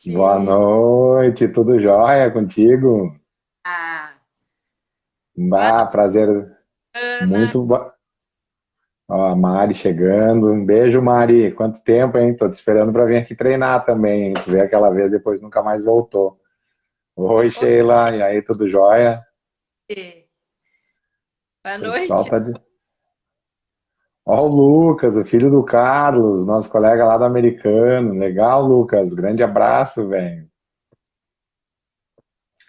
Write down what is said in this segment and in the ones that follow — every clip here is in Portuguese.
Boa noite. noite, tudo jóia contigo? Ah, boa Bah, noite, prazer, Ana. muito. Ó, a Mari chegando. Um beijo, Mari. Quanto tempo, hein? Tô te esperando para vir aqui treinar também, hein? Tu veio aquela vez, depois nunca mais voltou. Oi, Sheila. E aí, tudo jóia? Oi, boa O pessoal noite. tá de. Ó, o Lucas, o filho do Carlos, nosso colega lá do americano. Legal, Lucas. Grande abraço, velho.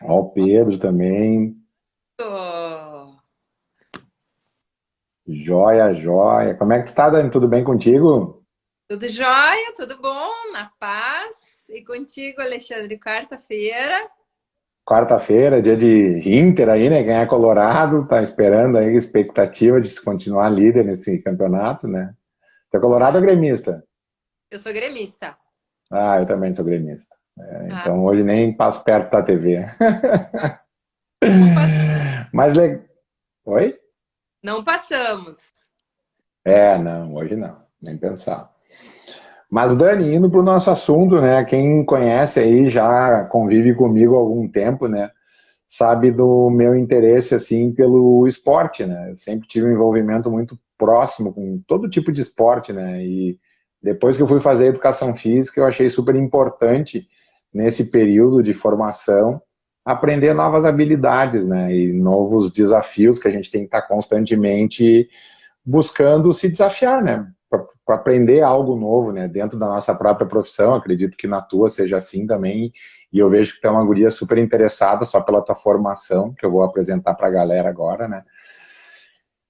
Ó, o Pedro também. Ô, Joia, joia. Como é que tu tá, Dani? Tudo bem contigo? tudo jóia? Tudo bom? Na paz? E contigo, Alexandre, quarta-feira? Quarta-feira, dia de Inter aí, né? Ganhar Colorado, tá esperando aí a expectativa de se continuar líder nesse campeonato, né? Tu é Colorado ou Ah, gremista? eu sou gremista. Ah, eu também sou gremista. É, Ah, então hoje nem passo perto da TV. não, Mas Oi? não passamos. É, não, hoje não, nem pensar. Mas Dani, indo para o nosso assunto, né? Quem conhece aí já convive comigo há algum tempo, né? Sabe do meu interesse assim pelo esporte, né? Eu sempre tive um envolvimento muito próximo com todo tipo de esporte, né? E depois que eu fui fazer educação física, eu achei super importante nesse período de formação aprender novas habilidades, né? E novos desafios que a gente tem que estar constantemente buscando se desafiar, né? Para aprender algo novo, né? Dentro da nossa própria profissão, acredito que na tua seja assim também. E eu vejo que tu é uma guria super interessada só pela tua formação, que eu vou apresentar para a galera agora, né?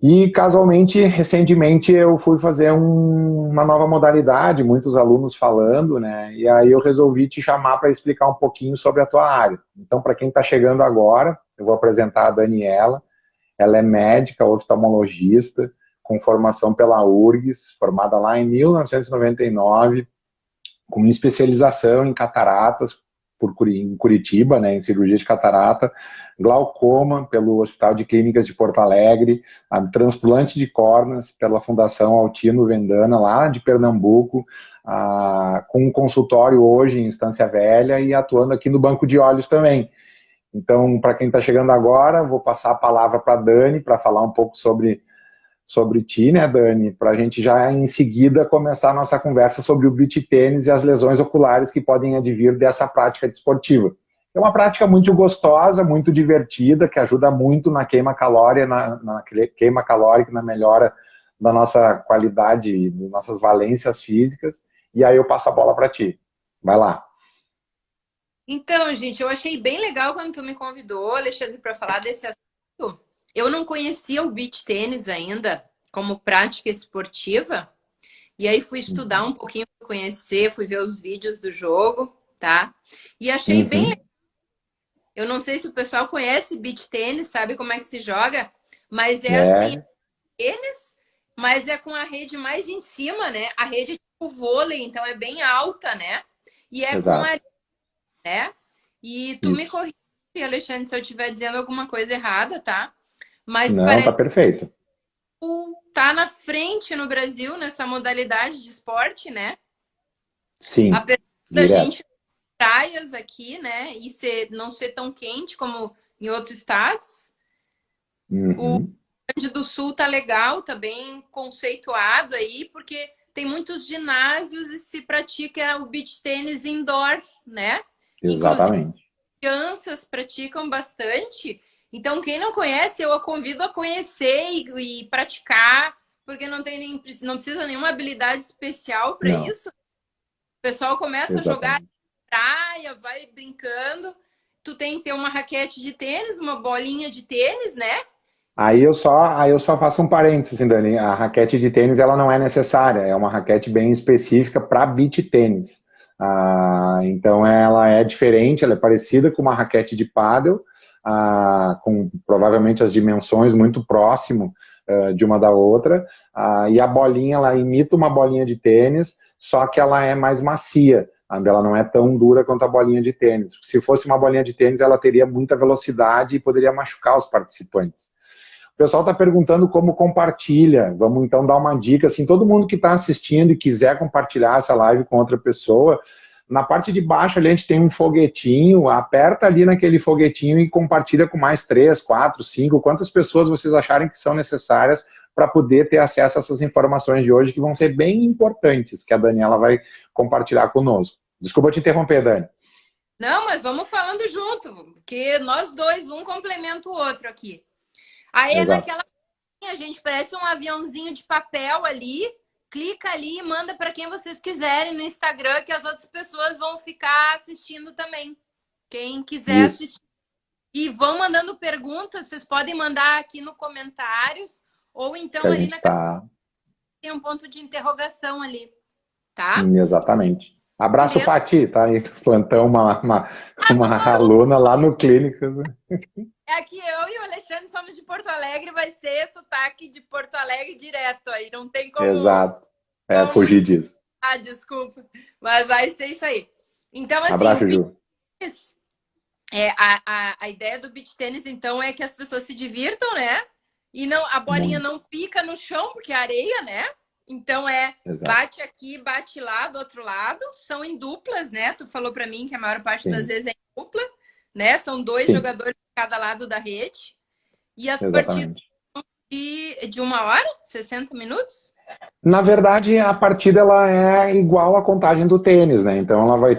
E casualmente, recentemente, eu fui fazer uma nova modalidade, muitos alunos falando, né? E aí eu resolvi te chamar para explicar um pouquinho sobre a tua área. Então, para quem está chegando agora, eu vou apresentar a Daniela. Ela é médica, oftalmologista, com formação pela URGS, formada lá em 1999, com especialização em cataratas em Curitiba, né, em cirurgia de catarata, glaucoma pelo Hospital de Clínicas de Porto Alegre, a transplante de córneas pela Fundação Altino Vendana, lá de Pernambuco, com um consultório hoje em Estância Velha e atuando aqui no Banco de Olhos também. Então, para quem está chegando agora, vou passar a palavra para a Dani para falar um pouco sobre ti, né, Dani? Para a gente já em seguida começar a nossa conversa sobre o beach tênis e as lesões oculares que podem advir dessa prática desportiva. É uma prática muito gostosa, muito divertida, que ajuda muito na queima calórica, na queima calórica, na melhora da nossa qualidade, das nossas valências físicas. E aí eu passo a bola para ti. Vai lá. Então, gente, eu achei bem legal quando tu me convidou, Alexandre, para falar desse assunto. Eu não conhecia o beach tênis ainda como prática esportiva. E aí fui estudar um Uhum. pouquinho, conhecer, fui ver os vídeos do jogo, tá? E achei bem legal. Uhum. Eu não sei se o pessoal conhece beach tênis, sabe como é que se joga, mas é assim, É, tênis, mas é com a rede mais em cima, né? A rede é tipo vôlei, então é bem alta, né? E é com a, exato. né? E tu me Isso. corrige, Alexandre, se eu estiver dizendo alguma coisa errada, tá? Mas Não, tá parece que perfeito. tu tá na frente no Brasil nessa modalidade de esporte, né? Sim, Apesar da direto. gente praias aqui, né? E não ser tão quente como em outros estados. O Uhum. Rio Grande do Sul tá legal, tá bem conceituado aí, porque tem muitos ginásios e se pratica o beach tênis indoor, né? Inclusive, Exatamente. crianças praticam bastante. Então, quem não conhece, eu a convido a conhecer e praticar, porque não precisa nenhuma habilidade especial para Não, isso. O pessoal começa a jogar exatamente. praia, vai brincando. Tu tem que ter uma raquete de tênis, uma bolinha de tênis, né? Aí eu só faço um parênteses, assim, Dani. A raquete de tênis ela não é necessária, é uma raquete bem específica para beach tênis. Então ela é diferente, ela é parecida com uma raquete de pádel, com provavelmente as dimensões muito próximo de uma da outra. E a bolinha ela imita uma bolinha de tênis, só que ela é mais macia. Ela não é tão dura quanto a bolinha de tênis. Se fosse uma bolinha de tênis, ela teria muita velocidade e poderia machucar os participantes. O pessoal está perguntando como compartilha. Vamos então dar uma dica. Assim, todo mundo que está assistindo e quiser compartilhar essa live com outra pessoa, Na parte de baixo ali a gente tem um foguetinho, aperta ali naquele foguetinho e compartilha com mais 3, 4, 5, quantas pessoas vocês acharem que são necessárias para poder ter acesso a essas informações de hoje, que vão ser bem importantes, que a Daniela vai compartilhar conosco. Desculpa te interromper, Dani. Não, mas vamos falando junto, porque nós dois, um complementa o outro aqui. Aí é Exato. naquela... A gente parece um aviãozinho de papel ali, clica ali e manda para quem vocês quiserem no Instagram, que as outras pessoas vão ficar assistindo também. Quem quiser Isso. assistir. E vão mandando perguntas, vocês podem mandar aqui no comentários, ou então Que a ali gente na tá... tem um ponto de interrogação ali, tá? Exatamente. Abraço, Beleza? Pati, tá aí, plantão, uma aluna lá no Clínicas. É que eu e o Alexandre somos de Porto Alegre, vai ser sotaque de Porto Alegre direto aí, não tem Exato. como... Fugir disso. Ah, desculpa, mas vai ser isso aí. Então, assim, o Abraço, beach Ju. tênis, a ideia do beach tênis, então, é que as pessoas se divirtam, né? E não, a bolinha Muito. não pica no chão, porque é areia, né? Então, Exato. bate aqui, bate lá do outro lado. São em duplas, né? Tu falou pra mim que a maior parte das Sim. vezes é em dupla, né? São 2 Sim, jogadores de cada lado da rede. E as partidas exatamente. de 1 hora, 60 minutos? Na verdade, a partida ela é igual à contagem do tênis, né? Então ela vai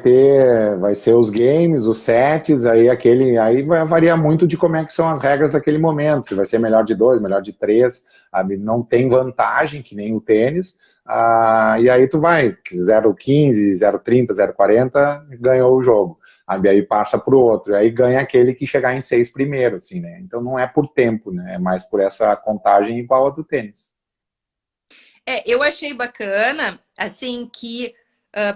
ser os games, os sets, aí vai variar muito de como é que são as regras daquele momento. Se vai ser melhor de 2, melhor de 3, não tem vantagem que nem o tênis. E aí tu vai 0,15, 0,30, 0,40, ganhou o jogo. Aí passa para o outro, aí ganha aquele que chegar em 6 primeiro, assim, né? Então não é por tempo, né? É mais por essa contagem igual a do tênis. Eu achei bacana, assim, que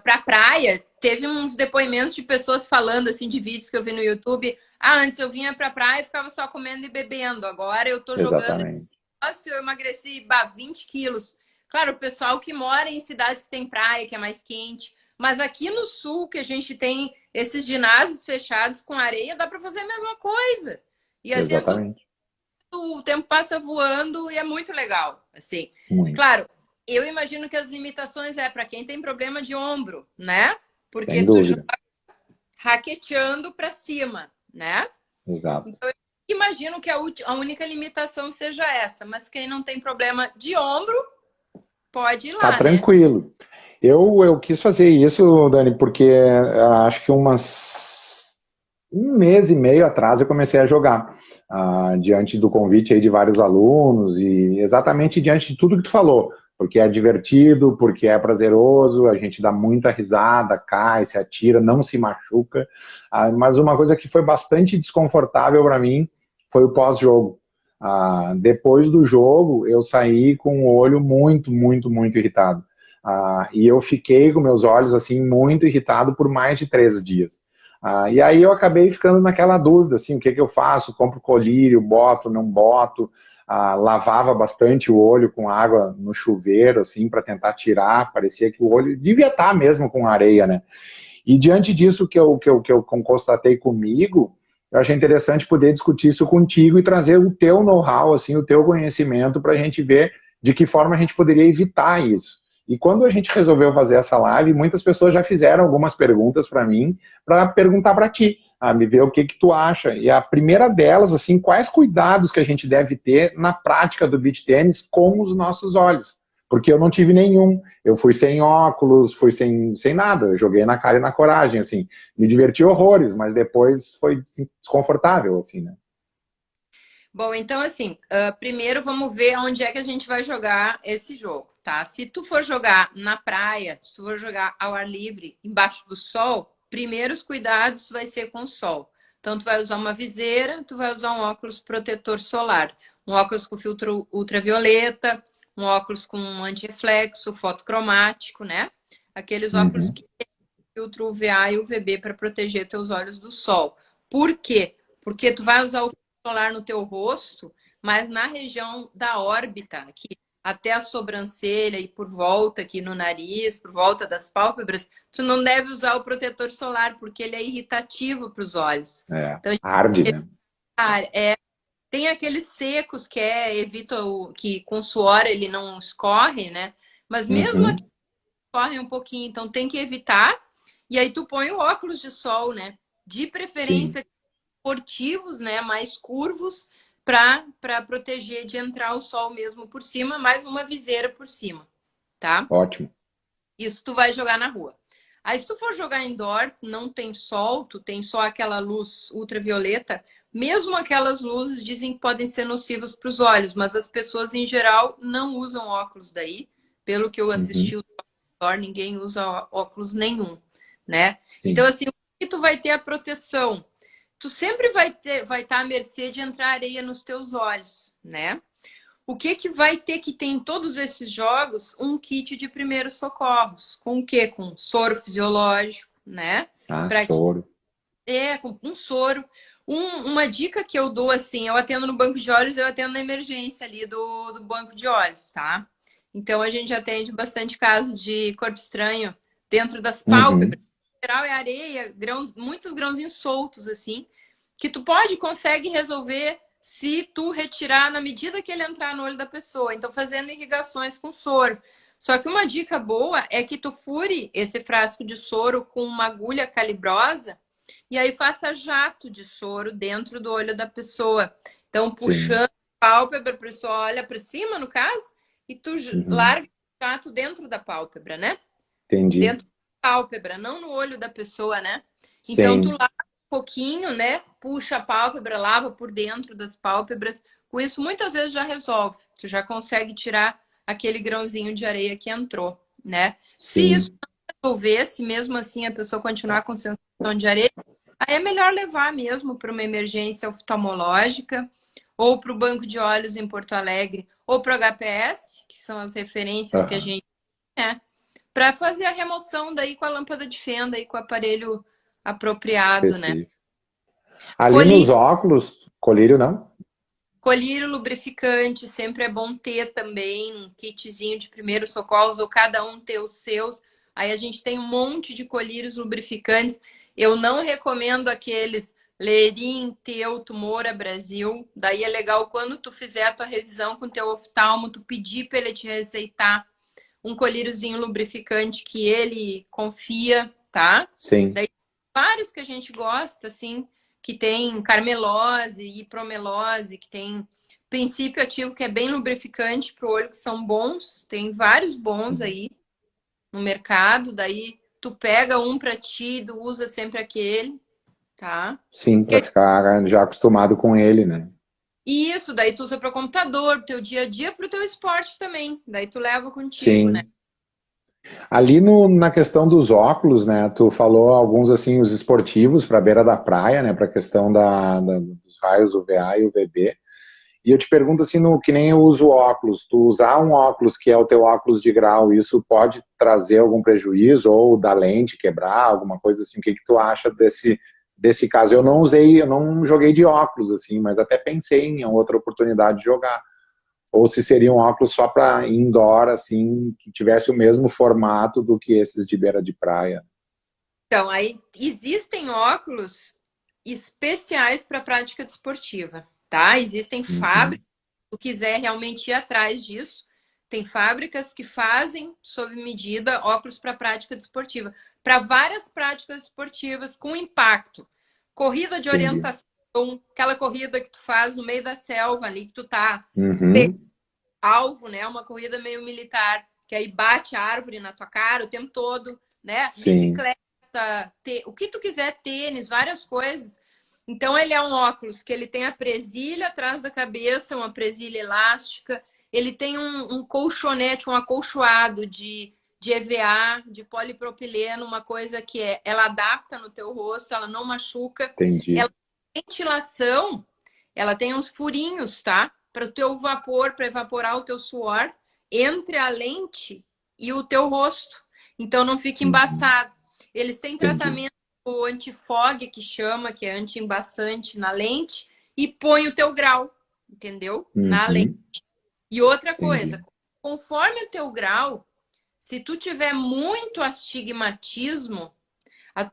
pra praia, teve uns depoimentos de pessoas falando, assim, de vídeos que eu vi no YouTube. Ah, antes eu vinha pra praia e ficava só comendo e bebendo. Agora eu tô jogando. Exatamente. Nossa, eu emagreci 20 quilos. Claro, o pessoal que mora em cidades que tem praia, que é mais quente. Mas aqui no sul, que a gente tem esses ginásios fechados com areia, dá pra fazer a mesma coisa. E assim, Exatamente. o tempo passa voando e é muito legal, assim. Muito. Claro, eu imagino que as limitações é para quem tem problema de ombro, né? Porque Sem tu joga dúvida. raqueteando para cima, né? Exato. Então, eu imagino que a única limitação seja essa, mas quem não tem problema de ombro pode ir Tá lá, né? tranquilo. Eu quis fazer isso, Dani, porque acho que um mês e meio atrás eu comecei a jogar, diante do convite aí de vários alunos e exatamente diante de tudo que tu falou, porque é divertido, porque é prazeroso, a gente dá muita risada, cai, se atira, não se machuca, mas uma coisa que foi bastante desconfortável para mim foi o pós-jogo. Depois do jogo, eu saí com o olho muito, muito, muito irritado. E eu fiquei com meus olhos assim muito irritado por mais de 3 dias. E aí eu acabei ficando naquela dúvida, assim, o que que eu faço? Compro colírio, boto, não boto? Lavava bastante o olho com água no chuveiro, assim, para tentar tirar. Parecia que o olho devia estar mesmo com areia, né? E diante disso que eu constatei comigo, eu achei interessante poder discutir isso contigo e trazer o teu know-how, assim, o teu conhecimento para a gente ver de que forma a gente poderia evitar isso. E quando a gente resolveu fazer essa live, muitas pessoas já fizeram algumas perguntas para mim, para perguntar para ti, me ver o que que tu acha. E a primeira delas, assim, quais cuidados que a gente deve ter na prática do beach tênis com os nossos olhos? Porque eu não tive nenhum. Eu fui sem óculos, fui sem nada. Eu joguei na cara e na coragem, assim. Me diverti horrores, mas depois foi desconfortável, assim, né? Bom, então assim, primeiro vamos ver onde é que a gente vai jogar esse jogo, tá? Se tu for jogar na praia, se tu for jogar ao ar livre, embaixo do sol, primeiros cuidados vai ser com o sol. Então tu vai usar uma viseira, tu vai usar um óculos protetor solar, um óculos com filtro ultravioleta, um óculos com antirreflexo, fotocromático, né? Aqueles óculos Uhum. que tem filtro UVA e UVB para proteger teus olhos do sol. Por quê? Porque tu vai usar o solar no teu rosto, mas na região da órbita, aqui até a sobrancelha e por volta aqui no nariz, por volta das pálpebras, tu não deve usar o protetor solar porque ele é irritativo para os olhos. Então, Arde, né? tem aqueles secos que evita que com suor ele não escorre, né? Mas mesmo aqui Uhum. escorre um pouquinho, então tem que evitar. E aí tu põe o óculos de sol, né? De Sim, preferência esportivos, né? Mais curvos, para proteger de entrar o sol mesmo por cima, mais uma viseira por cima, tá? ótimo. Isso tu vai jogar na rua. Aí, se tu for jogar indoor, não tem sol, tu tem só aquela luz ultravioleta, mesmo aquelas luzes dizem que podem ser nocivas para os olhos, mas as pessoas em geral não usam óculos daí. Pelo que eu assisti Uhum, o indoor, ninguém usa óculos nenhum, né? Então, sim. assim, o que tu vai ter a proteção? Tu sempre vai estar à mercê de entrar areia nos teus olhos, né? O que que vai ter que ter em todos esses jogos? Um kit de primeiros socorros. Com o quê? Com soro fisiológico, né? Ah, Para que soro. com um soro. Uma dica que eu dou assim, eu atendo no banco de olhos, eu atendo na emergência ali do banco de olhos, tá? Então a gente atende bastante caso de corpo estranho dentro das pálpebras. Uhum, Em geral é areia, grãos, muitos grãozinhos soltos assim, que tu consegue resolver se tu retirar na medida que ele entrar no olho da pessoa. Então fazendo irrigações com soro. Só que uma dica boa é que tu fure esse frasco de soro com uma agulha calibrosa e aí faça jato de soro dentro do olho da pessoa. Então, sim. puxando a pálpebra, a pessoa olha para cima, no caso, e tu Uhum, larga o jato dentro da pálpebra, né? entendi. Dentro da pálpebra, não no olho da pessoa, né? Então, tu Sim. lava um pouquinho, né? Puxa a pálpebra, lava por dentro das pálpebras. Com isso, muitas vezes já resolve. Tu já consegue tirar aquele grãozinho de areia que entrou, né? Se isso Sim. não resolver, se mesmo assim a pessoa continuar com sensação de areia, aí é melhor levar mesmo para uma emergência oftalmológica, ou para o banco de olhos em Porto Alegre, ou para o HPS, que são as referências que a Aham, gente tem, para fazer a remoção daí com a lâmpada de fenda e com o aparelho apropriado, né? específico. Ali nos Colírio, óculos, colírio não? colírio lubrificante sempre é bom ter também, um kitzinho de primeiros socorros, ou cada um ter os seus. Aí a gente tem um monte de colírios lubrificantes. Eu não recomendo aqueles Lerim, Teuto, Moura, Brasil. Daí é legal quando tu fizer a tua revisão com o teu oftalmo, tu pedir para ele te receitar um colíriozinho lubrificante que ele confia, tá? Sim. Daí vários que a gente gosta, assim, que tem carmelose e promelose, que tem princípio ativo que é bem lubrificante para o olho, que são bons. Tem vários bons Sim. aí no mercado. Daí tu pega um para ti, tu usa sempre aquele, tá? Sim, para ficar já acostumado com ele, né? E isso, daí tu usa para computador, pro teu dia a dia, para o teu esporte também. Daí tu leva contigo, né? Sim. Ali no, na questão dos óculos, né? Tu falou alguns assim, os esportivos para a beira da praia, né? Para a questão dos raios UVA e UVB. E eu te pergunto assim, no que nem eu uso óculos, tu usar um óculos que é o teu óculos de grau, isso pode trazer algum prejuízo ou da lente quebrar, alguma coisa assim? O que que tu acha desse caso? Eu não usei, eu não joguei de óculos assim, mas até pensei em outra oportunidade de jogar. Ou se seria um óculos só para indoor, assim, que tivesse o mesmo formato do que esses de beira de praia. Então, aí existem óculos especiais para prática desportiva, tá? Existem Uhum. fábricas, se tu quiser realmente ir atrás disso, tem fábricas que fazem, sob medida, óculos para prática desportiva, para várias práticas esportivas com impacto. Corrida de Entendi. orientação, aquela corrida que tu faz no meio da selva ali, que tu tá Uhum. alvo, né? Uma corrida meio militar, que aí bate a árvore na tua cara o tempo todo, né? Sim, Bicicleta, o que tu quiser, tênis, várias coisas. Então ele é um óculos que ele tem a presilha atrás da cabeça, uma presilha elástica. Ele tem um colchonete, um acolchoado de EVA, de polipropileno, uma coisa que ela adapta no teu rosto, ela não machuca. Ela entendi. tem ventilação, ela tem uns furinhos, tá? Para o teu vapor, para evaporar o teu suor entre a lente e o teu rosto. Então não fica Uhum. embaçado. Eles têm Entendi. tratamento anti-fog, que chama, que é anti-embaçante na lente, e põe o teu grau, entendeu? Na lente. Uhum. E outra coisa, Entendi. conforme o teu grau, se tu tiver muito astigmatismo, a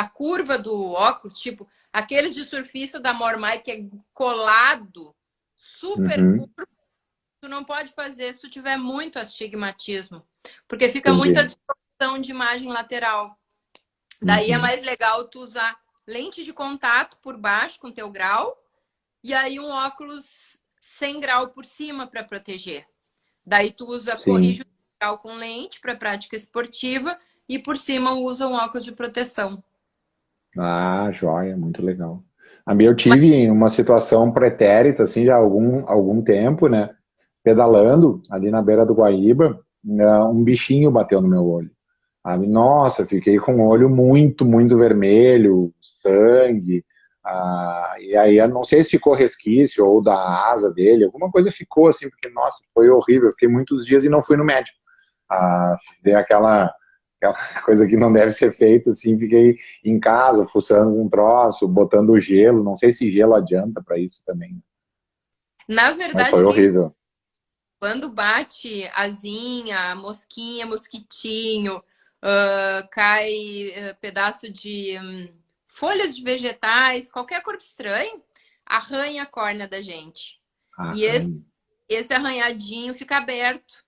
curva do óculos, tipo aqueles de surfista da Mormai que é colado, super Uhum. curvo, tu não pode fazer se tu tiver muito astigmatismo, porque fica muita Entendi. distorção de imagem lateral. Daí é mais legal tu usar lente de contato por baixo com teu grau e aí um óculos 100 grau por cima para proteger. Daí tu corrige o grau com lente para prática esportiva e por cima usa um óculos de proteção. Ah, joia, muito legal. Eu tive uma situação pretérita, assim, já há algum tempo, né? Pedalando ali na beira do Guaíba, um bichinho bateu no meu olho. Nossa, fiquei com o olho muito vermelho, sangue. E aí, eu não sei se ficou resquício ou da asa dele, alguma coisa ficou assim, porque, nossa, foi horrível. Eu fiquei muitos dias e não fui no médico. Dei aquela coisa que não deve ser feita, assim, fiquei em casa, fuçando um troço, botando gelo. Não sei se gelo adianta para isso também. Na Mas verdade, foi horrível. quando bate asinha, mosquinha, mosquitinho, cai pedaço de folhas de vegetais, qualquer corpo estranho, arranha a córnea da gente. E esse arranhadinho fica aberto.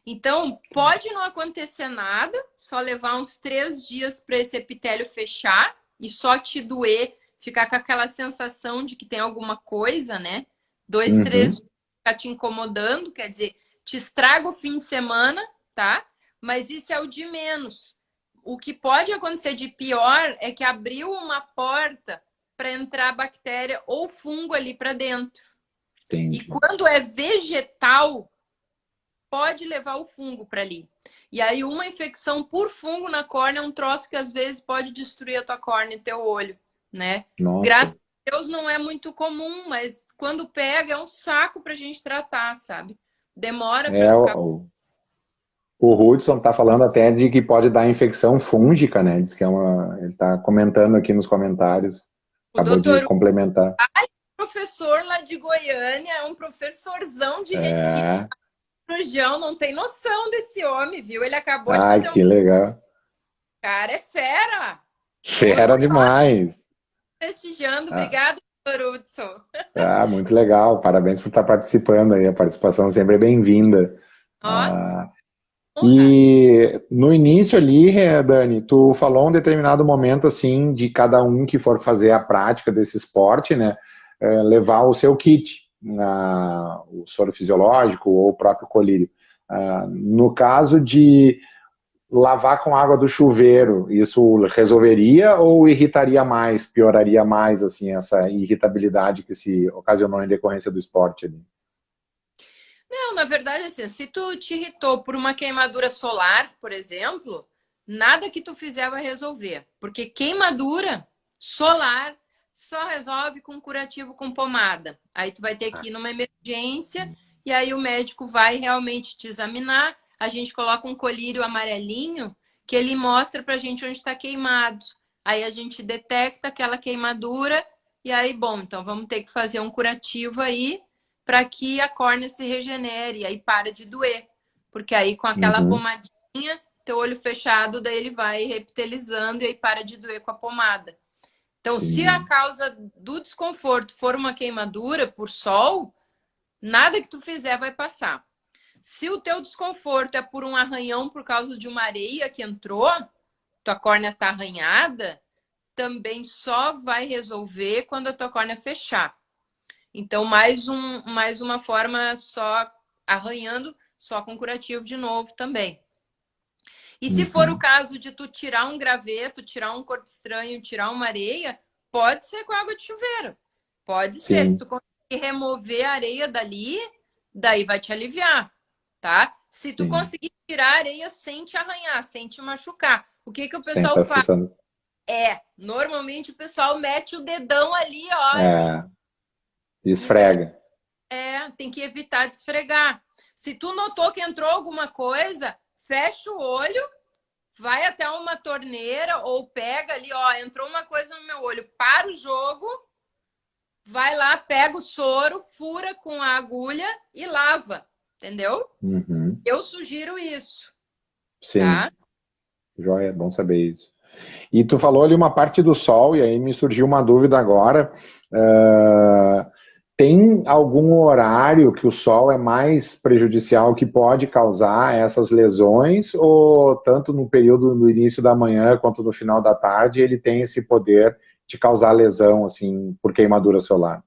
Então, pode não acontecer nada, só levar uns 3 dias para esse epitélio fechar e só te doer, ficar com aquela sensação de que tem alguma coisa, né? 2, 3 dias ficar te incomodando, quer dizer, te estraga o fim de semana, tá? Mas isso é o de menos. O que pode acontecer de pior é que abriu uma porta para entrar bactéria ou fungo ali para dentro. Entendi. E quando é vegetal, pode levar o fungo para ali. E aí uma infecção por fungo na córnea é um troço que às vezes pode destruir a tua córnea e teu olho, né? Nossa. Graças a Deus não é muito comum, mas quando pega é um saco pra gente tratar, sabe? Demora para ficar... O Hudson está falando até de que pode dar infecção fúngica, né? Diz que ele está comentando aqui nos comentários. Acabou de complementar. Professor lá de Goiânia, é um professorzão de retiro. Rojão, não tem noção desse homem, viu? Ele acabou de fazer que legal. Cara, é fera! Fera demais! Prestigiando, obrigada, doutor Hudson. Muito legal, parabéns por estar participando aí, a participação sempre é bem-vinda. Nossa! E no início ali, Dani, tu falou um determinado momento, assim, de cada um que for fazer a prática desse esporte, né, levar o seu kit, o soro fisiológico ou o próprio colírio. No caso de lavar com água do chuveiro, isso resolveria ou irritaria mais, pioraria mais, assim, essa irritabilidade que se ocasionou em decorrência do esporte ali? Não, na verdade, assim, se tu te irritou por uma queimadura solar, por exemplo, nada que tu fizer vai resolver. Porque queimadura solar só resolve com curativo com pomada. Aí tu vai ter que ir numa emergência e aí o médico vai realmente te examinar. A gente coloca um colírio amarelinho que ele mostra pra gente onde está queimado. Aí a gente detecta aquela queimadura e aí, bom, então vamos ter que fazer um curativo aí para que a córnea se regenere e aí para de doer. Porque aí com aquela pomadinha, teu olho fechado, daí ele vai reptilizando e aí para de doer com a pomada. Então, se a causa do desconforto for uma queimadura por sol, nada que tu fizer vai passar. Se o teu desconforto é por um arranhão por causa de uma areia que entrou, tua córnea tá arranhada, também só vai resolver quando a tua córnea fechar. Então, mais uma forma só arranhando, só com curativo de novo também. E se for o caso de tu tirar um graveto, tirar um corpo estranho, tirar uma areia, pode ser com água de chuveiro. Pode ser. Se tu conseguir remover a areia dali, daí vai te aliviar, tá? Se tu conseguir tirar a areia sem te arranhar, sem te machucar. O que o pessoal faz? Normalmente o pessoal mete o dedão ali, ó. Esfrega. Tem que evitar de esfregar. Se tu notou que entrou alguma coisa, fecha o olho, vai até uma torneira ou pega ali, ó, entrou uma coisa no meu olho, para o jogo, vai lá, pega o soro, fura com a agulha e lava, entendeu? Eu sugiro isso. Sim. Tá? Joia, é bom saber isso. E tu falou ali uma parte do sol, e aí me surgiu uma dúvida agora. Tem algum horário que o sol é mais prejudicial que pode causar essas lesões, ou tanto no período no início da manhã quanto no final da tarde ele tem esse poder de causar lesão assim por queimadura solar?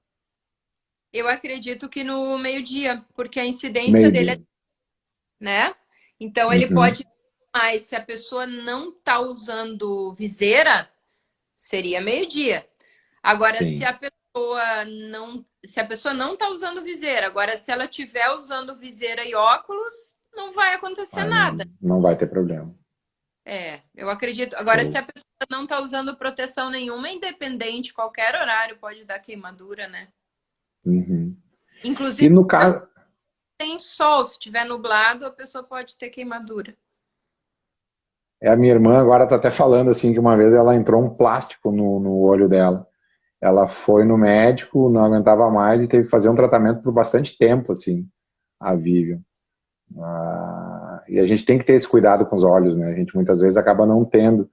Eu acredito que no meio-dia, porque a incidência dele Meio-dia. é, né? Então ele Uhum. pode mais. Se a pessoa não tá usando viseira, seria meio-dia. Agora, Sim. se a pessoa não tá usando viseira, agora se ela tiver usando viseira e óculos, não vai acontecer Aí nada. não vai ter problema. É, eu acredito. Agora, se Show. a pessoa não tá usando proteção nenhuma, independente, qualquer horário pode dar queimadura, né? Uhum. E Inclusive, no se caso, tem sol, se tiver nublado, a pessoa pode ter queimadura. a minha irmã agora está até falando assim que uma vez ela entrou um plástico no olho dela. Ela foi no médico, não aguentava mais e teve que fazer um tratamento por bastante tempo, assim, a Vivian. E a gente tem que ter esse cuidado com os olhos, né? A gente muitas vezes acaba não tendo.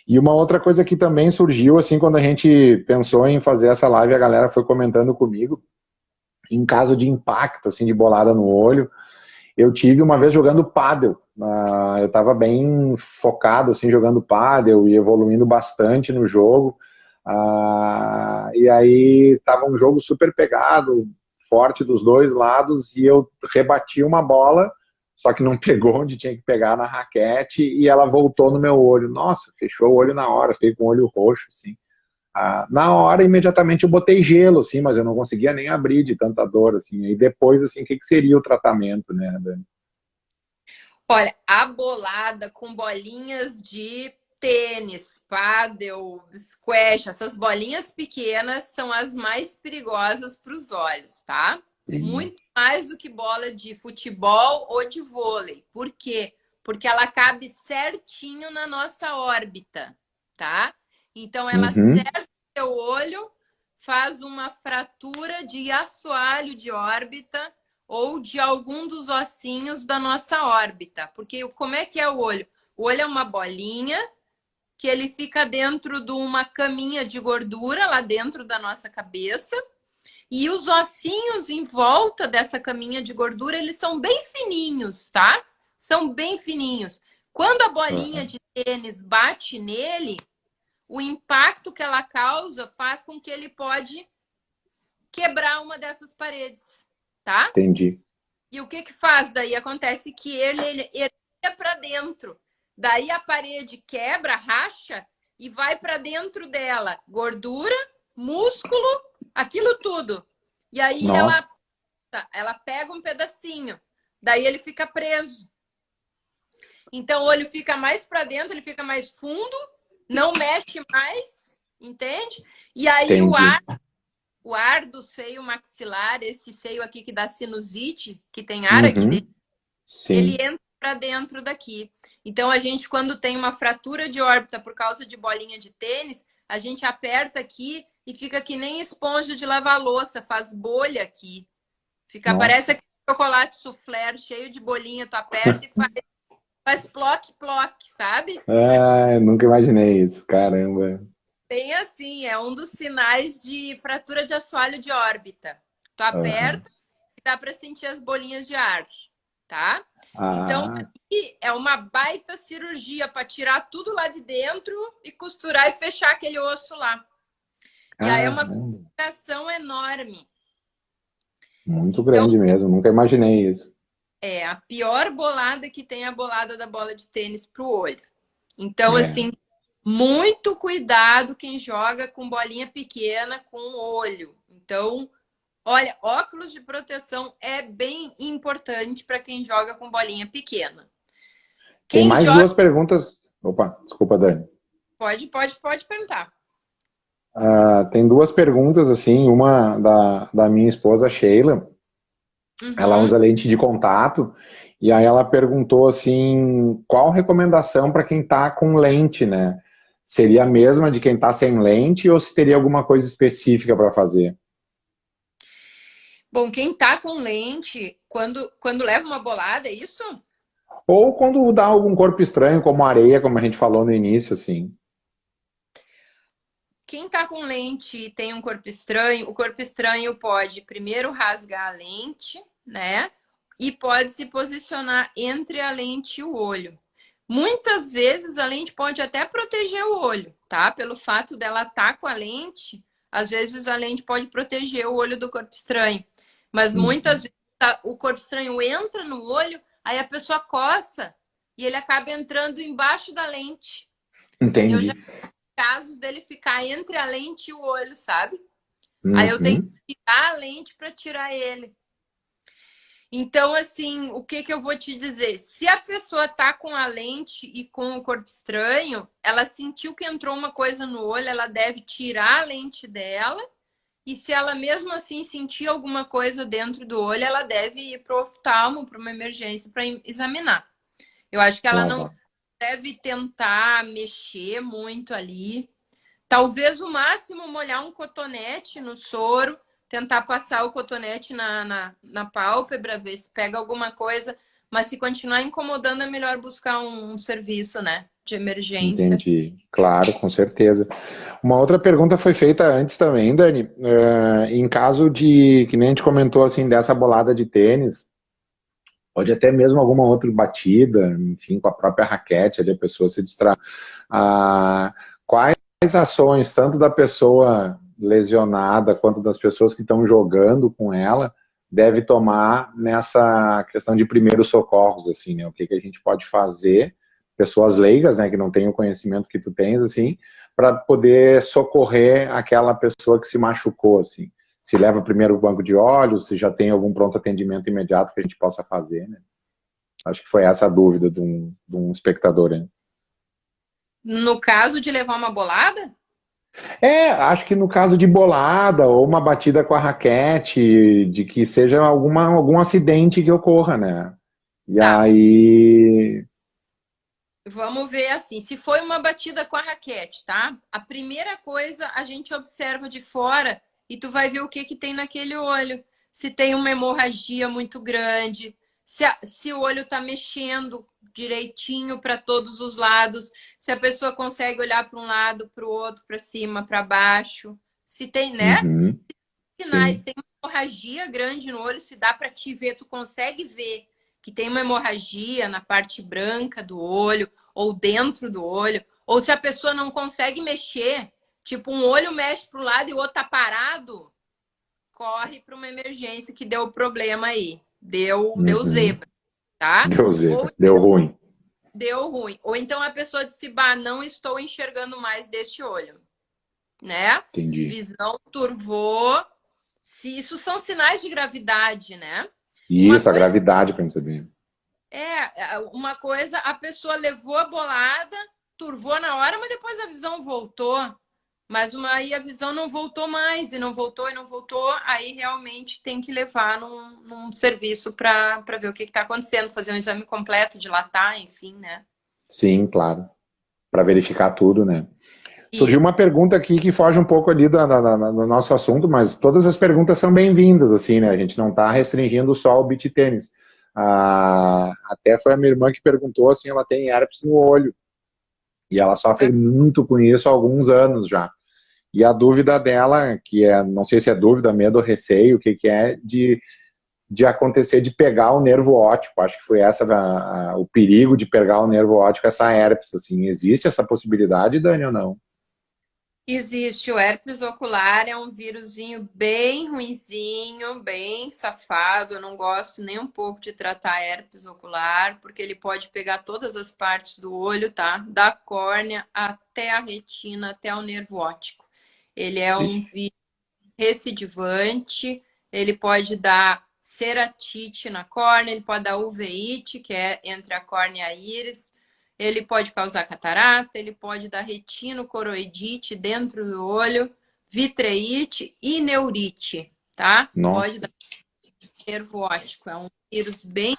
E uma outra coisa que também surgiu, assim, quando a gente pensou em fazer essa live, a galera foi comentando comigo, em caso de impacto, assim, de bolada no olho, eu tive uma vez jogando pádel. Eu estava bem focado, assim, jogando pádel e evoluindo bastante no jogo. E aí estava um jogo super pegado, forte dos dois lados, e eu rebati uma bola, só que não pegou onde tinha que pegar na raquete, e ela voltou no meu olho. Nossa, fechou o olho na hora, fiquei com o olho roxo, assim. Na hora, imediatamente, eu botei gelo, assim, mas eu não conseguia nem abrir de tanta dor, assim. E depois, assim, o que seria o tratamento, né, Dani? Olha, a bolada com bolinhas de tênis, pádel, squash, essas bolinhas pequenas são as mais perigosas para os olhos, tá? Sim. Muito mais do que bola de futebol ou de vôlei. Por quê? Porque ela cabe certinho na nossa órbita, tá? Então ela Uhum. cerca o seu olho, faz uma fratura de assoalho de órbita ou de algum dos ossinhos da nossa órbita. Porque como é que é o olho? O olho é uma bolinha que ele fica dentro de uma caminha de gordura lá dentro da nossa cabeça. E os ossinhos em volta dessa caminha de gordura, eles são bem fininhos, tá? São bem fininhos. Quando a bolinha Uhum. de tênis bate nele, o impacto que ela causa faz com que ele pode quebrar uma dessas paredes, tá? Entendi. E o que que faz? Daí acontece que ele ia para dentro. Daí a parede quebra, racha e vai para dentro dela. Gordura, músculo, aquilo tudo. E aí Nossa, ela pega um pedacinho. Daí ele fica preso. Então o olho fica mais para dentro, ele fica mais fundo, não mexe mais, entende? E aí entendi. o ar do seio maxilar, esse seio aqui que dá sinusite, que tem ar aqui dentro, Uhum. ele Sim. entra para dentro daqui. Então, a gente, quando tem uma fratura de órbita por causa de bolinha de tênis, a gente aperta aqui e fica que nem esponja de lavar louça, faz bolha aqui. Fica, parece Nossa. aquele chocolate soufflé cheio de bolinha, tu aperta e faz ploque-ploque, sabe? Nunca imaginei isso, caramba. Bem assim, é um dos sinais de fratura de assoalho de órbita. Tu Uhum. aperta e dá para sentir as bolinhas de ar, tá? Então, Ah, aí é uma baita cirurgia para tirar tudo lá de dentro e costurar e fechar aquele osso lá. E aí é uma caramba. complicação enorme. Muito Então, grande mesmo, nunca imaginei isso. é a pior bolada que tem a bolada da bola de tênis pro olho. Então, É. assim, muito cuidado quem joga com bolinha pequena com o olho. Então, olha, óculos de proteção é bem importante para quem joga com bolinha pequena. Tem Quem mais joga, duas perguntas. Opa, desculpa, Dani. pode perguntar. Tem duas perguntas, assim, uma da minha esposa Sheila. Ela Uhum. usa lente de contato, e aí ela perguntou assim, qual recomendação para quem está com lente, né? Seria a mesma de quem está sem lente ou se teria alguma coisa específica para fazer? Bom, quem tá com lente, quando leva uma bolada, é isso? Ou quando dá algum corpo estranho, como areia, como a gente falou no início, assim. quem tá com lente e tem um corpo estranho, o corpo estranho pode primeiro rasgar a lente, né? E pode se posicionar entre a lente e o olho. Muitas vezes a lente pode até proteger o olho, tá? Pelo fato dela estar com a lente, às vezes a lente pode proteger o olho do corpo estranho. Mas muitas Uhum. vezes o corpo estranho entra no olho, aí a pessoa coça e ele acaba entrando embaixo da lente. Eu já Entendi. vi casos dele ficar entre a lente e o olho, sabe? Aí eu tenho Uhum. que tirar a lente para tirar ele. Então, assim, o que que eu vou te dizer? Se a pessoa tá com a lente e com o corpo estranho, ela sentiu que entrou uma coisa no olho, ela deve tirar a lente dela. E se ela mesmo assim sentir alguma coisa dentro do olho, ela deve ir para o oftalmo, para uma emergência, para examinar. Eu acho que ela não Aham. deve tentar mexer muito ali. Talvez o máximo molhar um cotonete no soro, tentar passar o cotonete na pálpebra, ver se pega alguma coisa. Mas se continuar incomodando, é melhor buscar um serviço, né? De emergência. Entendi. Claro, com certeza. Uma outra pergunta foi feita antes também, Dani. Em caso de, que nem a gente comentou assim, dessa bolada de tênis, pode até mesmo alguma outra batida, enfim, com a própria raquete, ali a pessoa se distrai. Quais ações, tanto da pessoa lesionada quanto das pessoas que estão jogando com ela, deve tomar nessa questão de primeiros socorros, assim, né? O que que a gente pode fazer, pessoas leigas, né, que não têm o conhecimento que tu tens, assim, para poder socorrer aquela pessoa que se machucou, assim. Se leva primeiro o banco de óleo, se já tem algum pronto atendimento imediato que a gente possa fazer, né? Acho que foi essa a dúvida de um espectador, né? No caso de levar uma bolada, Acho que no caso de bolada ou uma batida com a raquete, de que seja algum acidente que ocorra, né? E tá. aí. Vamos ver assim, se foi uma batida com a raquete, tá? A primeira coisa a gente observa de fora e tu vai ver o que que tem naquele olho. Se tem uma hemorragia muito grande, se o olho tá mexendo direitinho para todos os lados, se a pessoa consegue olhar para um lado, para o outro, para cima, para baixo, se tem, né? Uhum, Sinais, sim. tem uma hemorragia grande no olho, se dá para te ver, tu consegue ver que tem uma hemorragia na parte branca do olho ou dentro do olho, ou se a pessoa não consegue mexer, tipo um olho mexe para o lado e o outro tá parado, corre para uma emergência que deu problema aí, deu Uhum. zebra, tá? Deu Ou zebra, deu ruim. deu ruim, ou então a pessoa disse, bah, não estou enxergando mais deste olho, né? Entendi. Visão turvou. Se isso são sinais de gravidade, né? E Uma isso, a coisa gravidade para gente saber. uma coisa, a pessoa levou a bolada, turvou na hora, mas depois a visão voltou. Mas aí a visão não voltou mais, e não voltou, e não voltou. Aí realmente tem que levar num serviço para ver o que está acontecendo, fazer um exame completo, dilatar, enfim, né? Sim, claro. Para verificar tudo, né? Isso. Surgiu uma pergunta aqui que foge um pouco ali do nosso assunto, mas todas as perguntas são bem-vindas, assim, né? A gente não está restringindo só o beach tênis. Até foi a minha irmã que perguntou, assim, ela tem herpes no olho e ela sofre muito com isso há alguns anos já. E a dúvida dela, que é, não sei se é dúvida, medo ou receio, o que que é, de acontecer de pegar o nervo óptico. Acho que foi essa o perigo de pegar o nervo óptico, essa herpes, assim. Existe essa possibilidade, Dani, ou não? Existe o herpes ocular, é um vírusinho bem ruinzinho, bem safado. Eu não gosto nem um pouco de tratar herpes ocular, porque ele pode pegar todas as partes do olho, tá? Da córnea até a retina, até o nervo óptico. Ele é um Vixe. vírus recidivante, ele pode dar ceratite na córnea, ele pode dar uveíte, que é entre a córnea e a íris, ele pode causar catarata, ele pode dar retinocoroidite dentro do olho, vitreite e neurite, tá? Pode Nossa. dar nervo óptico, é um vírus bem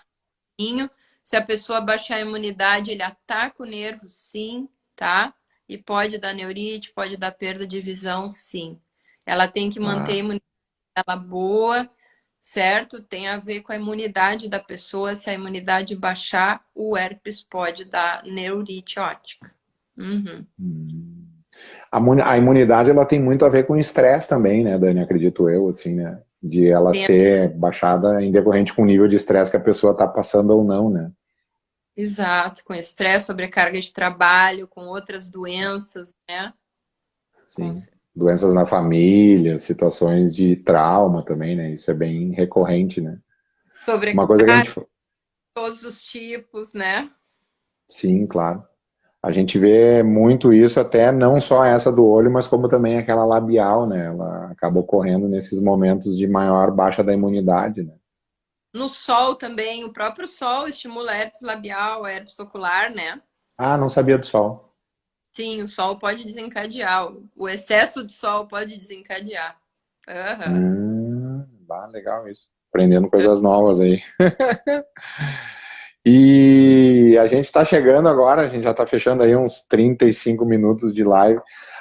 ruim. Se a pessoa baixar a imunidade, ele ataca o nervo, sim, tá? E pode dar neurite, pode dar perda de visão, sim. Ela tem que manter a Ah, imunidade dela boa, certo? Tem a ver com a imunidade da pessoa. Se a imunidade baixar, o herpes pode dar neurite óptica. Uhum. hum. A imunidade, ela tem muito a ver com estresse também, né, Dani? Acredito eu, assim, né? De ela ser baixada em decorrente com o nível de estresse que a pessoa está passando ou não, né? Exato, com estresse, sobrecarga de trabalho, com outras doenças, né? Com Sim. Doenças na família, situações de trauma também, né? Isso é bem recorrente, né? Uma coisa que a sobrecarga, gente. todos os tipos, né? Sim, claro. A gente vê muito isso até não só essa do olho, mas como também aquela labial, né? Ela acaba ocorrendo nesses momentos de maior baixa da imunidade, né? No sol também, o próprio sol estimula a herpes labial, a herpes ocular, né? Ah, não sabia do sol. Sim, o sol pode desencadear. O excesso de sol pode desencadear. Aham. Legal isso. Aprendendo coisas novas aí. E a gente está chegando agora, a gente já está fechando aí uns 35 minutos de live.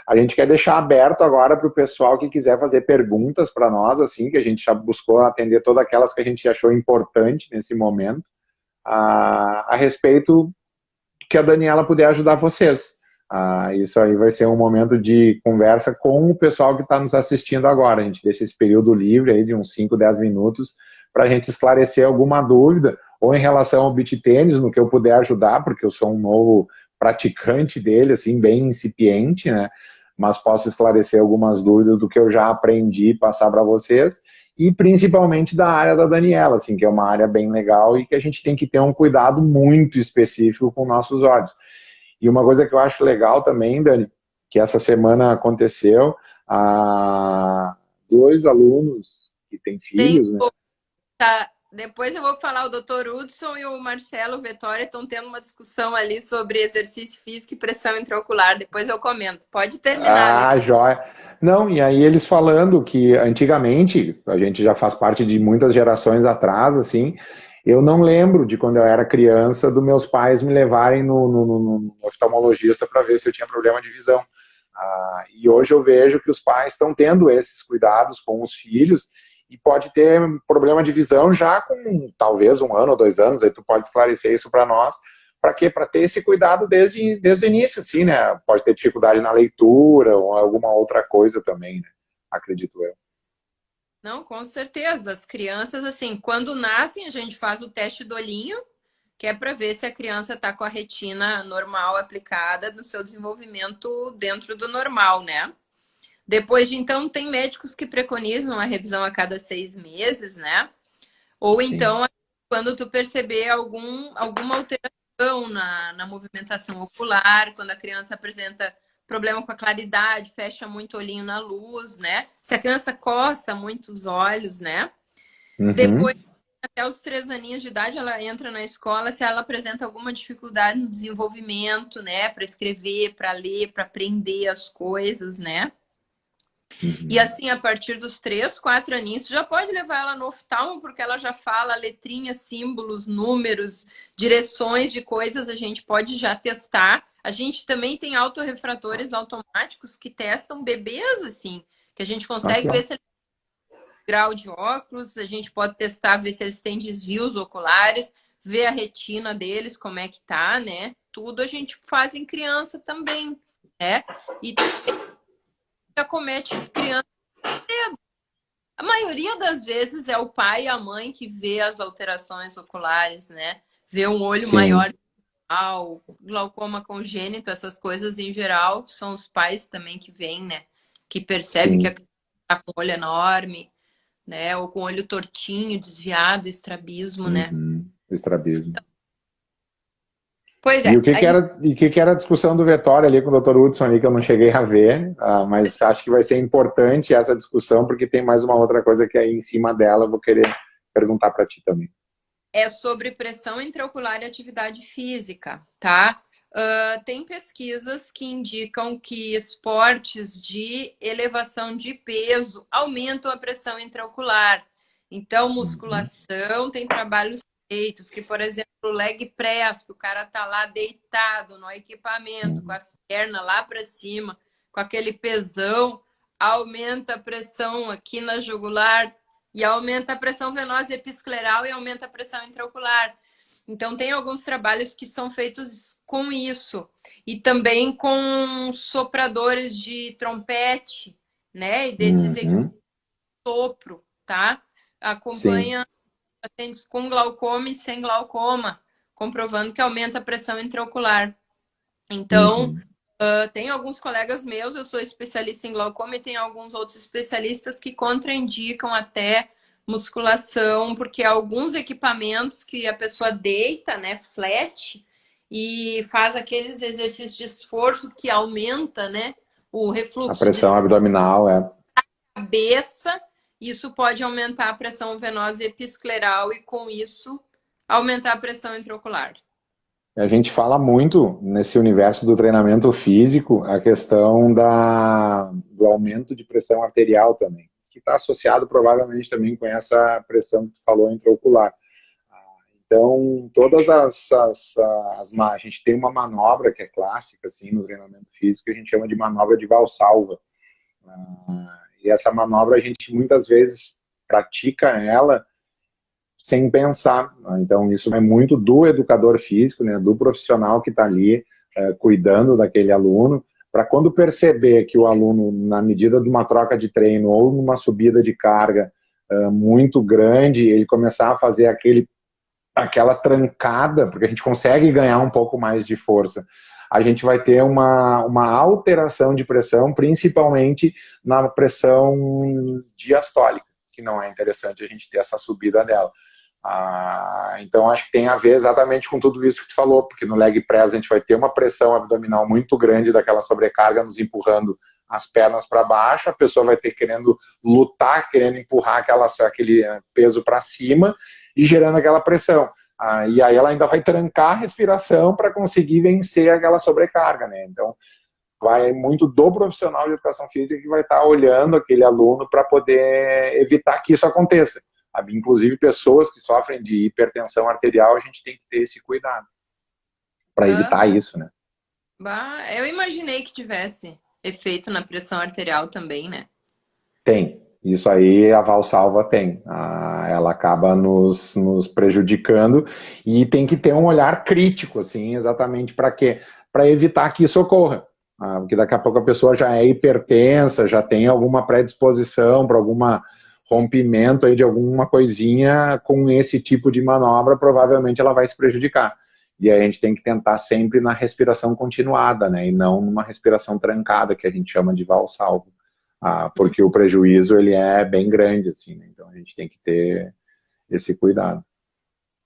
A gente quer deixar aberto agora para o pessoal que quiser fazer perguntas para nós, assim, que a gente já buscou atender todas aquelas que a gente achou importante nesse momento, a respeito que a Daniela puder ajudar vocês. Isso aí vai ser um momento de conversa com o pessoal que está nos assistindo agora. A gente deixa esse período livre aí de uns 5, 10 minutos para a gente esclarecer alguma dúvida, ou em relação ao beach tênis, no que eu puder ajudar, porque eu sou um novo praticante dele, assim, bem incipiente, né? Mas posso esclarecer algumas dúvidas do que eu já aprendi e passar para vocês, e principalmente da área da Daniela, assim, que é uma área bem legal e que a gente tem que ter um cuidado muito específico com nossos olhos. E uma coisa que eu acho legal também, Dani, que essa semana aconteceu, dois alunos que têm Tem, filhos, né? tá. Depois eu vou falar, o Dr. Hudson e o Marcelo Vettori estão tendo uma discussão ali sobre exercício físico e pressão intraocular. Depois eu comento. Pode terminar, Lê. Joia. Não, e aí eles falando que antigamente, a gente já faz parte de muitas gerações atrás, assim, eu não lembro de quando eu era criança, dos meus pais me levarem no oftalmologista para ver se eu tinha problema de visão. E hoje eu vejo que os pais estão tendo esses cuidados com os filhos e pode ter problema de visão já com talvez 1 ano ou 2 anos, aí tu pode esclarecer isso para nós. Para quê? Para ter esse cuidado desde o início, assim, né? Pode ter dificuldade na leitura ou alguma outra coisa também, né? Acredito eu. Não, com certeza. As crianças, assim, quando nascem, a gente faz o teste do olhinho, que é para ver se a criança está com a retina normal aplicada no seu desenvolvimento dentro do normal, né? Depois de então, tem médicos que preconizam a revisão a cada 6 meses, né? Ou Sim. então, quando tu perceber alguma alteração na movimentação ocular, quando a criança apresenta problema com a claridade, fecha muito o olhinho na luz, né? Se a criança coça muito os olhos, né? Uhum. Depois, até os 3 aninhos de idade, ela entra na escola se ela apresenta alguma dificuldade no desenvolvimento, né? Para escrever, para ler, para aprender as coisas, né? E Uhum. assim, a partir dos 3, 4 aninhos, já pode levar ela no oftalmo, porque ela já fala letrinhas, símbolos, números, direções de coisas, a gente pode já testar. A gente também tem autorrefratores automáticos que testam bebês, assim, que a gente Que consegue ver legal. se ele tem grau de óculos, a gente pode testar, ver se eles têm desvios oculares, ver a retina deles, como é que tá, né? Tudo a gente faz em criança também, né? E acomete criança. A maioria das vezes é o pai e a mãe que vê as alterações oculares, né? Vê um olho Sim, maior, glaucoma congênito, essas coisas em geral, são os pais também que veem, né? Que percebe que a sim. criança está com o olho enorme, né? Ou com o olho tortinho, desviado, estrabismo, né? Uhum. Estrabismo. Pois E é, aí o que era a discussão do Vettori ali com o Dr. Hudson ali, que eu não cheguei a ver, mas acho que vai ser importante essa discussão, porque tem mais uma outra coisa que aí em cima dela eu vou querer perguntar para ti também. é sobre pressão intraocular e atividade física, tá? Tem pesquisas que indicam que esportes de elevação de peso aumentam a pressão intraocular. Então, Uhum. musculação tem trabalhos feitos, que, por exemplo, o leg press, que o cara tá lá deitado no equipamento, com Uhum. as pernas lá para cima, com aquele pesão, aumenta a pressão aqui na jugular e aumenta a pressão venosa episcleral e aumenta a pressão intraocular. Então, tem alguns trabalhos que são feitos com isso. E também com sopradores de trompete, né? E desses equipamentos Uhum. de sopro, tá? Sim. Acompanha pacientes com glaucoma e sem glaucoma, comprovando que aumenta a pressão intraocular. Então, Uhum. tem alguns colegas meus, eu sou especialista em glaucoma, e tem alguns outros especialistas que contraindicam até musculação, porque alguns equipamentos que a pessoa deita, né, flat, e faz aqueles exercícios de esforço que aumenta, né, o A refluxo de pressão abdominal é. cabeça, isso pode aumentar a pressão venosa episcleral e, com isso, aumentar a pressão intraocular. A gente fala muito nesse universo do treinamento físico a questão do aumento de pressão arterial também, que está associado provavelmente também com essa pressão que tu falou intraocular. Então, todas a gente tem uma manobra que é clássica assim no treinamento físico, que a gente chama de manobra de Valsalva. E essa manobra a gente muitas vezes pratica ela sem pensar. Então, isso é muito do educador físico, né, do profissional que está ali cuidando daquele aluno, para quando perceber que o aluno, na medida de uma troca de treino ou numa subida de carga muito grande, ele começar a fazer aquela trancada, porque a gente consegue ganhar um pouco mais de força, a gente vai ter uma alteração de pressão, principalmente na pressão diastólica, que não é interessante a gente ter essa subida dela. Então acho que tem a ver exatamente com tudo isso que tu falou, porque no leg press a gente vai ter uma pressão abdominal muito grande daquela sobrecarga nos empurrando as pernas para baixo, a pessoa vai ter querendo lutar, querendo empurrar aquele peso para cima e gerando aquela pressão. E aí ela ainda vai trancar a respiração para conseguir vencer aquela sobrecarga, né? Então vai muito do profissional de educação física que vai estar olhando aquele aluno para poder evitar que isso aconteça. Inclusive pessoas que sofrem de hipertensão arterial, a gente tem que ter esse cuidado para evitar isso, né? Eu imaginei que tivesse efeito na pressão arterial também, né? Tem. Isso aí a Valsalva tem. Ela acaba nos prejudicando e tem que ter um olhar crítico, assim, exatamente para quê? Para evitar que isso ocorra. Porque daqui a pouco a pessoa já é hipertensa, já tem alguma predisposição para alguma rompimento aí de alguma coisinha com esse tipo de manobra, provavelmente ela vai se prejudicar. E aí a gente tem que tentar sempre na respiração continuada, né? E não numa respiração trancada, que a gente chama de valsalvo. Porque o prejuízo ele é bem grande, assim, né? Então a gente tem que ter esse cuidado.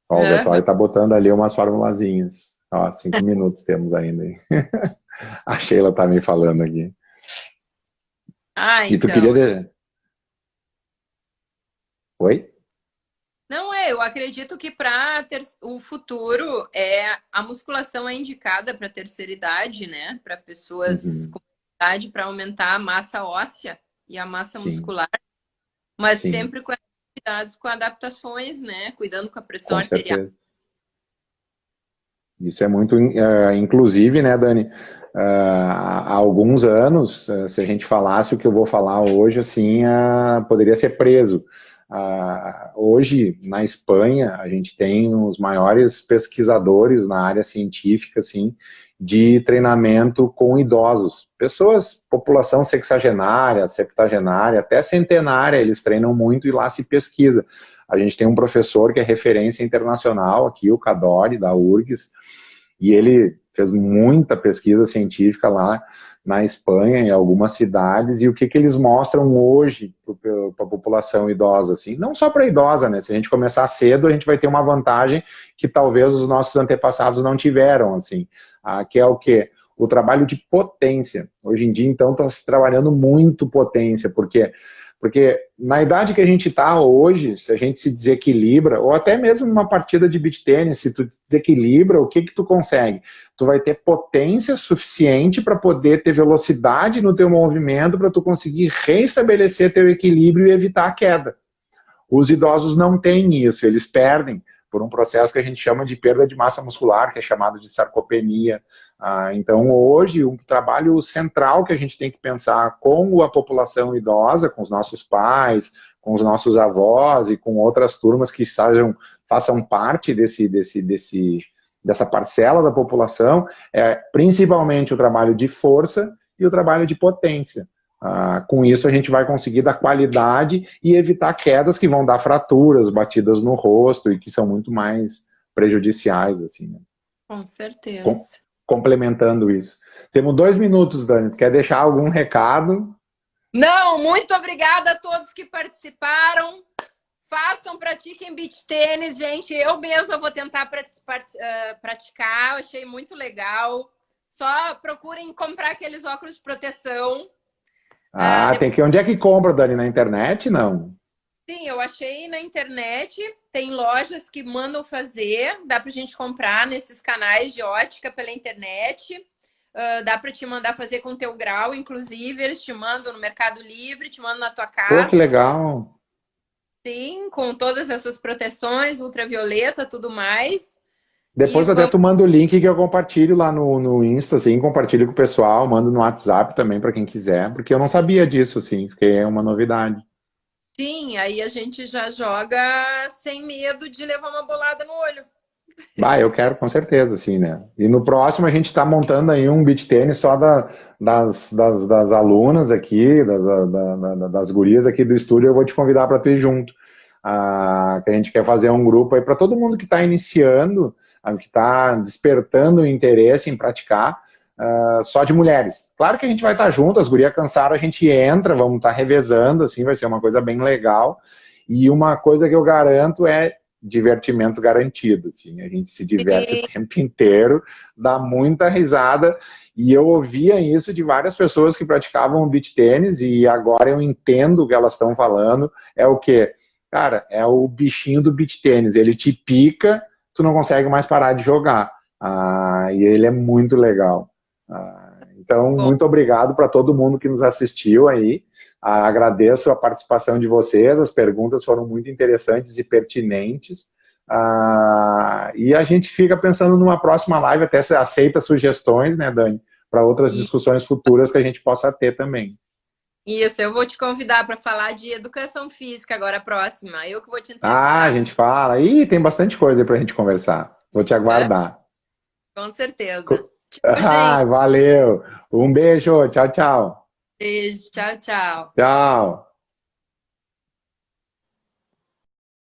Ó, o Vettori tá botando ali umas formulazinhas. Ó, 5 minutos temos ainda. A Sheila tá me falando aqui. E tu Então. queria... Oi? Não eu acredito que para o futuro a musculação é indicada para terceira idade, né? Para pessoas Uhum. com idade, para aumentar a massa óssea e a massa Sim, muscular, mas sim, sempre com cuidados, com adaptações, né? Cuidando com a pressão com arterial. certeza. Isso é muito, inclusive, né, Dani, há alguns anos, se a gente falasse o que eu vou falar hoje, assim, poderia ser preso. Hoje, na Espanha, a gente tem os maiores pesquisadores na área científica, assim, de treinamento com idosos. Pessoas, população sexagenária, septagenária, até centenária, eles treinam muito e lá se pesquisa. A gente tem um professor que é referência internacional aqui, o Cadore, da URGS, e ele fez muita pesquisa científica lá na Espanha, em algumas cidades, e o que eles mostram hoje para a população idosa, assim, não só para idosa, né, se a gente começar cedo, a gente vai ter uma vantagem que talvez os nossos antepassados não tiveram, assim, que é o quê? O trabalho de potência. Hoje em dia, então, está se trabalhando muito potência, porque na idade que a gente está hoje, se a gente se desequilibra, ou até mesmo numa partida de beach tênis, se tu desequilibra, o que tu consegue? Tu vai ter potência suficiente para poder ter velocidade no teu movimento, para tu conseguir reestabelecer teu equilíbrio e evitar a queda. Os idosos não têm isso, eles perdem, por um processo que a gente chama de perda de massa muscular, que é chamado de sarcopenia. Então, hoje, um trabalho central que a gente tem que pensar com a população idosa, com os nossos pais, com os nossos avós e com outras turmas que façam parte dessa parcela da população, é principalmente o trabalho de força e o trabalho de potência. Com isso a gente vai conseguir dar qualidade e evitar quedas que vão dar fraturas, batidas no rosto e que são muito mais prejudiciais, assim, né? Com certeza. Complementando isso. Temos 2 minutos, Dani. Quer deixar algum recado? Não, muito obrigada a todos que participaram. Façam, pratiquem beach tênis, gente. Eu mesma vou tentar praticar. Eu achei muito legal. Só procurem comprar aqueles óculos de proteção. Onde é que compra, Dani? Na internet, não? Sim, eu achei na internet. Tem lojas que mandam fazer. Dá pra gente comprar nesses canais de ótica pela internet. Dá pra te mandar fazer com teu grau, inclusive. Eles te mandam no Mercado Livre, te mandam na tua casa. Pô, que legal! Sim, com todas essas proteções, ultravioleta, tudo mais. Depois até tu manda o link que eu compartilho lá no Insta, assim, compartilho com o pessoal, mando no WhatsApp também para quem quiser, porque eu não sabia disso, assim, porque é uma novidade. Sim, aí a gente já joga sem medo de levar uma bolada no olho. Eu quero, com certeza, assim, né? E no próximo a gente está montando aí um beach tênis só das alunas aqui, das gurias aqui do estúdio, eu vou te convidar para tu ir junto. Que a gente quer fazer um grupo aí para todo mundo que está iniciando, que está despertando o interesse em praticar, só de mulheres. Claro que a gente vai estar junto, as gurias cansaram, a gente entra, vamos estar revezando, assim, vai ser uma coisa bem legal. E uma coisa que eu garanto é divertimento garantido, assim, a gente se diverte o tempo inteiro, dá muita risada, e eu ouvia isso de várias pessoas que praticavam beach tênis, e agora eu entendo o que elas estão falando, é o quê? Cara, é o bichinho do beach tênis, ele te pica, tu não consegue mais parar de jogar, e ele é muito legal. Então, muito obrigado para todo mundo que nos assistiu aí, agradeço a participação de vocês, as perguntas foram muito interessantes e pertinentes, e a gente fica pensando numa próxima live, até se aceita sugestões, né, Dani, para outras discussões futuras que a gente possa ter também. Isso, eu vou te convidar para falar de educação física agora, próxima. Eu que vou te entrevistar. A gente fala. Tem bastante coisa aí pra gente conversar. Vou te aguardar. Com certeza. Valeu. Um beijo. Tchau, tchau. Beijo. Tchau, tchau. Tchau.